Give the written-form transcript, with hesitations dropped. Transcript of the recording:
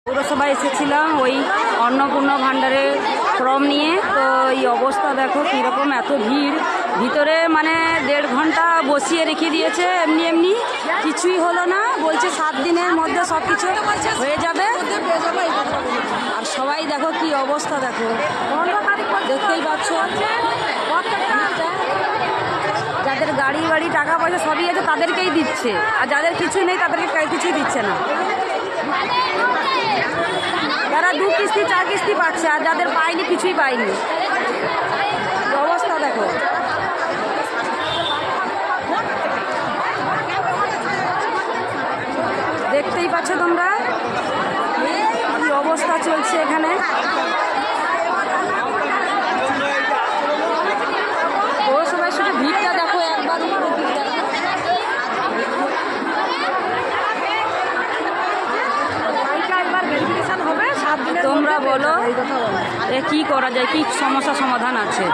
পৌরসভায় এসেছিলাম ওই অন্নপূর্ণা ভাণ্ডারের ফর্ম নিয়ে। তো এই অবস্থা দেখো কীরকম, এত ভিড়, ভিতরে মানে 1.5 ঘন্টা বসিয়ে রেখে দিয়েছে। এমনি এমনি কিছুই হলো না, বলছে 7 দিনের মধ্যে সব কিছু হয়ে যাবে। আর সবাই দেখো কি অবস্থা, দেখো দেখতেই পাচ্ছ। যাদের গাড়ি বাড়ি টাকা পয়সা সবই আছে তাদেরকেই দিচ্ছে, আর যাদের কিছুই নেই তাদেরকে কিছুই দিচ্ছে না। যারা 2 কিস্তি 4 কিস্তি পাচ্ছে, আর যাদের পায়নি কিছুই পায়নি। অবস্থা দেখো। দেখতেই পাচ্ছ তোমরা কি অবস্থা চলছে এখানে। পৌরসভায় শুধু ভিড়টা দেখো, একবার উপরে ভিড় দেখো। তোমরা বলো এ কি করা যায়, কি সমস্যা সমাধান আছে?